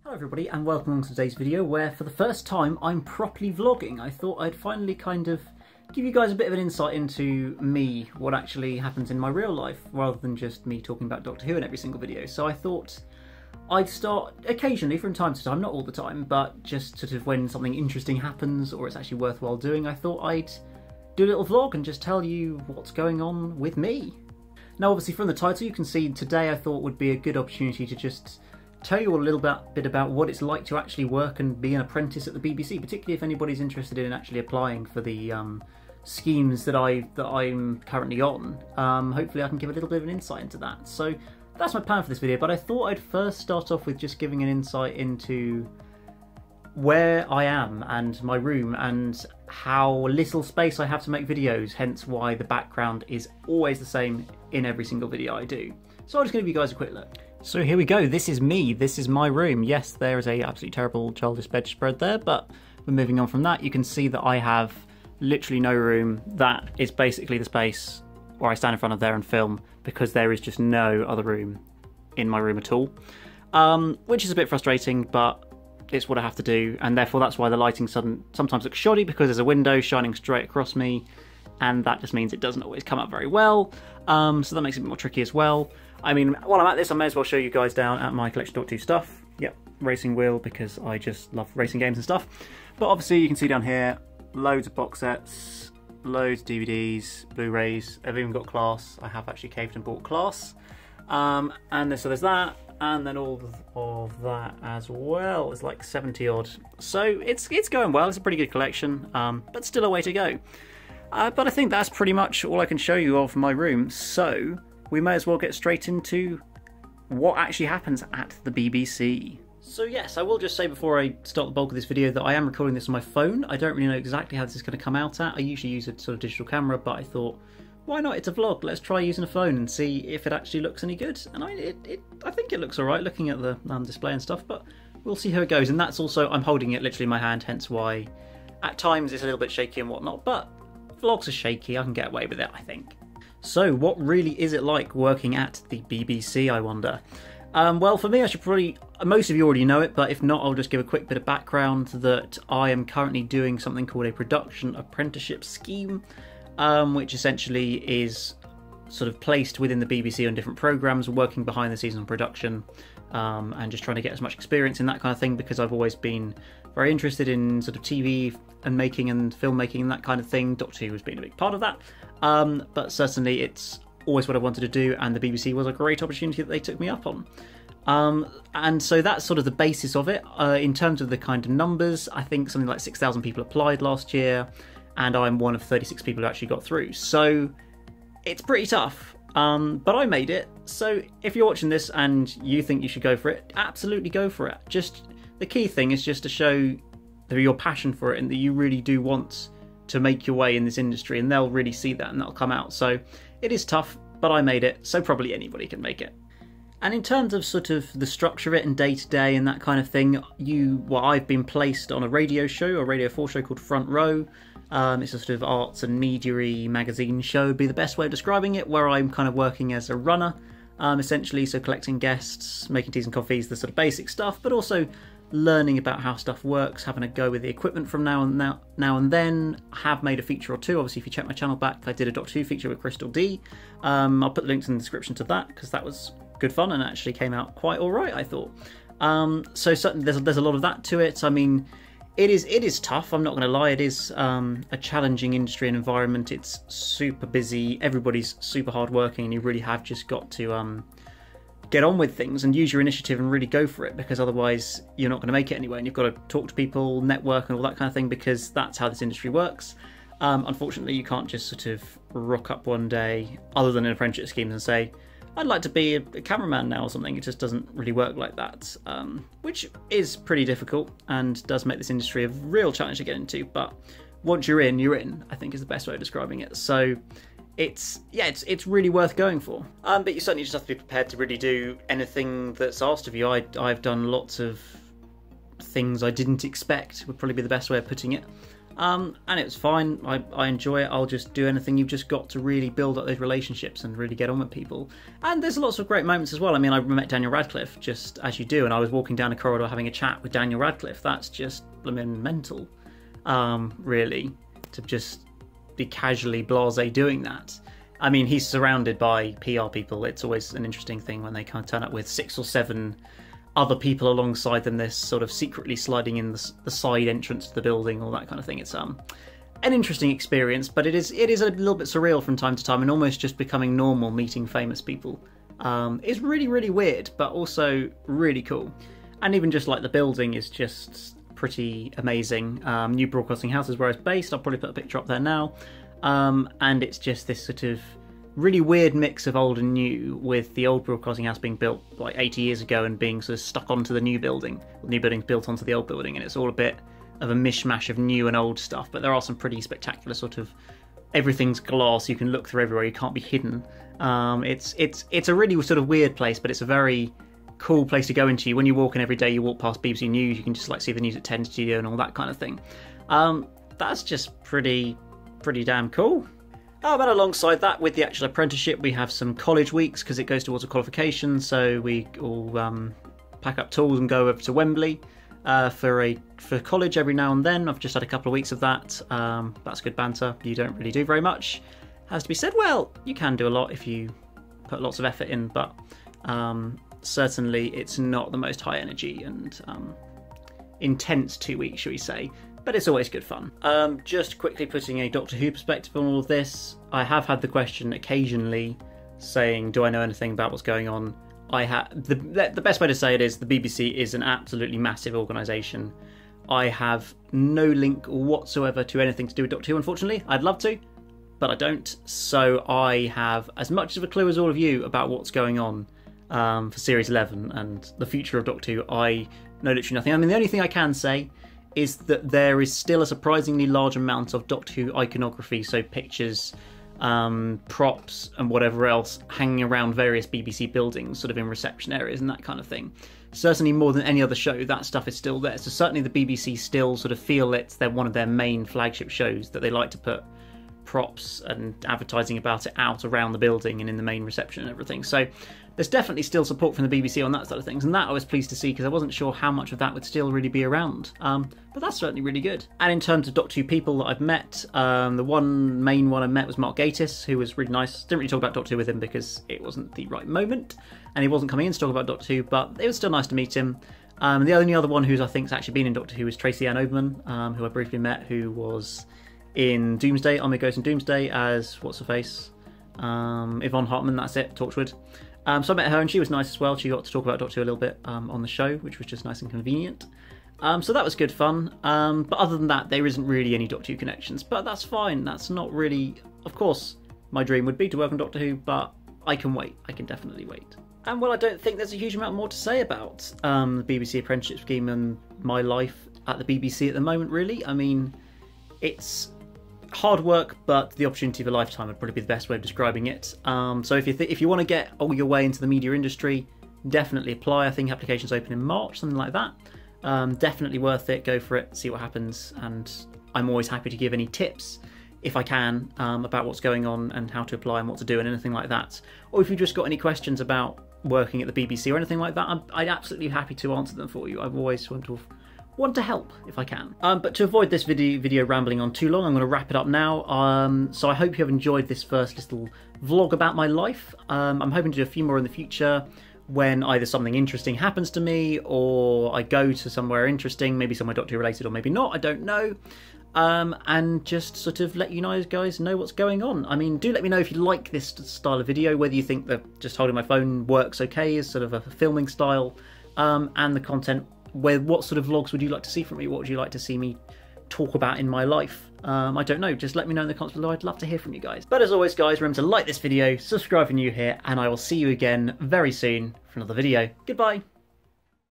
Hello everybody and welcome to today's video where for the first time I'm properly vlogging. I thought I'd finally kind of give you guys a bit of an insight into me, what actually happens in my real life, rather than just me talking about Doctor Who in every single video. So I thought I'd start occasionally from time to time, not all the time, but just sort of when something interesting happens or it's actually worthwhile doing, I thought I'd do a little vlog and just tell you what's going on with me. Now obviously from the title you can see today I thought would be a good opportunity to just tell you a little bit about what it's like to actually work and be an apprentice at the BBC, particularly if anybody's interested in actually applying for the schemes that I'm currently on. Hopefully I can give a little bit of an insight into that. So that's my plan for this video, but I thought I'd first start off with just giving an insight into where I am and my room and how little space I have to make videos, hence why the background is always the same in every single video I do. So I'm just going to give you guys a quick look. So here we go, this is me, this is my room. Yes, there is a absolutely terrible childish bedspread there, but we're moving on from that. You can see that I have literally no room. That is basically the space where I stand in front of there and film, because there is just no other room in my room at all. Which is a bit frustrating, but it's what I have to do, and therefore that's why the lighting sometimes looks shoddy, because there's a window shining straight across me, and that just means it doesn't always come up very well. So that makes it a bit more tricky as well. I mean, while I'm at this, I may as well show you guys down at my collection of Doctor Who stuff. Yep, racing wheel, because I just love racing games and stuff. But obviously you can see down here, loads of box sets, loads of DVDs, Blu-rays. I've even got Class. I have actually caved and bought Class. So there's that, and then all of that as well. It's like 70 odd. So it's going well. It's a pretty good collection, but still a way to go. But I think that's pretty much all I can show you of my room. So we may as well get straight into what actually happens at the BBC. So yes, I will just say before I start the bulk of this video that I am recording this on my phone. I don't really know exactly how this is going to come out at. I usually use a sort of digital camera, but I thought, why not? It's a vlog. Let's try using a phone and see if it actually looks any good. And I think it looks alright looking at the display and stuff, but we'll see how it goes. And that's also, I'm holding it literally in my hand, hence why at times it's a little bit shaky and whatnot, but vlogs are shaky. I can get away with it, I think. So what really is it like working at the BBC, I wonder? Well, for me, I should probably, most of you already know it, but if not, I'll just give a quick bit of background that I am currently doing something called a production apprenticeship scheme, which essentially is sort of placed within the BBC on different programmes, working behind the scenes on production, and just trying to get as much experience in that kind of thing, because I've always been very interested in sort of TV and making and filmmaking and that kind of thing. Doctor Who has been a big part of that, but certainly it's always what I wanted to do, and the BBC was a great opportunity that they took me up on. And so that's sort of the basis of it. In terms of the kind of numbers, I think something like 6,000 people applied last year, and I'm one of 36 people who actually got through. So it's pretty tough, but I made it. So if you're watching this and you think you should go for it, absolutely go for it. Just the key thing is just to show your passion for it and that you really do want to make your way in this industry, and they'll really see that and that'll come out. So it is tough, but I made it, so probably anybody can make it. And in terms of sort of the structure of it and day-to-day and that kind of thing, I've been placed on a radio show, a Radio 4 show called Front Row. It's a sort of arts and media-y magazine show, would be the best way of describing it, where I'm kind of working as a runner, essentially, so collecting guests, making teas and coffees, the sort of basic stuff, but also learning about how stuff works, having a go with the equipment from now and then. I have made a feature or two. Obviously, if you check my channel back, I did a Doctor Who feature with Crystal D. I'll put the links in the description to that, because that was good fun and actually came out quite alright, I thought. So certainly there's a lot of that to it. I mean, it is tough, I'm not going to lie. It is a challenging industry and environment. It's super busy, everybody's super hard working, and you really have just got to get on with things and use your initiative and really go for it, because otherwise you're not going to make it anyway, and you've got to talk to people, network and all that kind of thing, because that's how this industry works. Unfortunately, you can't just sort of rock up one day, other than in apprenticeship schemes, and say, I'd like to be a cameraman now or something. It just doesn't really work like that, which is pretty difficult and does make this industry a real challenge to get into, but once you're in, I think is the best way of describing it. So it's really worth going for. But you certainly just have to be prepared to really do anything that's asked of you. I've done lots of things I didn't expect, would probably be the best way of putting it. And it was fine. I enjoy it. I'll just do anything. You've just got to really build up those relationships and really get on with people. And there's lots of great moments as well. I mean, I met Daniel Radcliffe, just as you do, and I was walking down a corridor having a chat with Daniel Radcliffe. That's just, I mean, mental, really, to just be casually blasé doing that. I mean, he's surrounded by PR people. It's always an interesting thing when they kind of turn up with 6 or 7 other people alongside them, this sort of secretly sliding in the side entrance to the building, all that kind of thing. It's an interesting experience, but it is a little bit surreal from time to time, and almost just becoming normal meeting famous people. It's really, really weird, but also really cool. And even just like the building is just pretty amazing. New Broadcasting House is where it's based. I'll probably put a picture up there now. And it's just this sort of really weird mix of old and new, with the old broadcasting house being built like 80 years ago and being sort of stuck onto the new building. The new building's built onto the old building, and it's all a bit of a mishmash of new and old stuff, but there are some pretty spectacular sort of, everything's glass, you can look through everywhere, you can't be hidden. It's a really sort of weird place, but it's a very cool place to go into. When you walk in every day, you walk past BBC News, you can just like see the News at 10 studio and all that kind of thing. That's just pretty damn cool. But alongside that, with the actual apprenticeship, we have some college weeks because it goes towards a qualification. So we all pack up tools and go over to Wembley for college every now and then. I've just had a couple of weeks of that. That's good banter. You don't really do very much, has to be said. Well, you can do a lot if you put lots of effort in, but certainly it's not the most high energy and intense 2 weeks, shall we say. But it's always good fun. Just quickly putting a Doctor Who perspective on all of this, I have had the question occasionally saying, do I know anything about what's going on? The best way to say it is the BBC is an absolutely massive organisation. I have no link whatsoever to anything to do with Doctor Who, unfortunately. I'd love to, but I don't. So I have as much of a clue as all of you about what's going on for Series 11 and the future of Doctor Who. I know literally nothing. I mean, the only thing I can say is that there is still a surprisingly large amount of Doctor Who iconography, so pictures, props and whatever else hanging around various BBC buildings, sort of in reception areas and that kind of thing. Certainly more than any other show, that stuff is still there. So certainly the BBC still sort of feel they're one of their main flagship shows, that they like to put props and advertising about it out around the building and in the main reception and everything. So there's definitely still support from the BBC on that side of things, and that I was pleased to see because I wasn't sure how much of that would still really be around. But that's certainly really good. And in terms of Doctor Who people that I've met, the main one I met was Mark Gatiss, who was really nice. Didn't really talk about Doctor Who with him because it wasn't the right moment, and he wasn't coming in to talk about Doctor Who, but it was still nice to meet him. The only other one who's I think's actually been in Doctor Who is Tracy Ann Oberman, who I briefly met, who was in Doomsday, Army Ghost in Doomsday as, what's her face? Yvonne Hartman, that's it, Torchwood. So I met her and she was nice as well. She got to talk about Doctor Who a little bit on the show, which was just nice and convenient. So that was good fun. But other than that, there isn't really any Doctor Who connections. But that's fine. That's not really... Of course, my dream would be to work on Doctor Who, but I can wait. I can definitely wait. And well, I don't think there's a huge amount more to say about the BBC Apprenticeship scheme and my life at the BBC at the moment, really. I mean, it's hard work, but the opportunity of a lifetime would probably be the best way of describing it. So if you want to get all your way into the media industry, definitely apply. I think applications open in March, something like that. Definitely worth it. Go for it, see what happens. And I'm always happy to give any tips, if I can, about what's going on and how to apply and what to do and anything like that. Or if you've just got any questions about working at the BBC or anything like that, I'm absolutely happy to answer them for you. I've always want to help if I can. But to avoid this video rambling on too long, I'm going to wrap it up now. So I hope you have enjoyed this first little vlog about my life. I'm hoping to do a few more in the future when either something interesting happens to me or I go to somewhere interesting, maybe somewhere Doctor Who related or maybe not, I don't know. And just sort of let you guys know what's going on. I mean, do let me know if you like this style of video, whether you think that just holding my phone works okay as sort of a filming style, and the content. What sort of vlogs would you like to see from me? What would you like to see me talk about in my life? I don't know. Just let me know in the comments below. I'd love to hear from you guys. But as always, guys, remember to like this video, subscribe if you're new here, and I will see you again very soon for another video. Goodbye.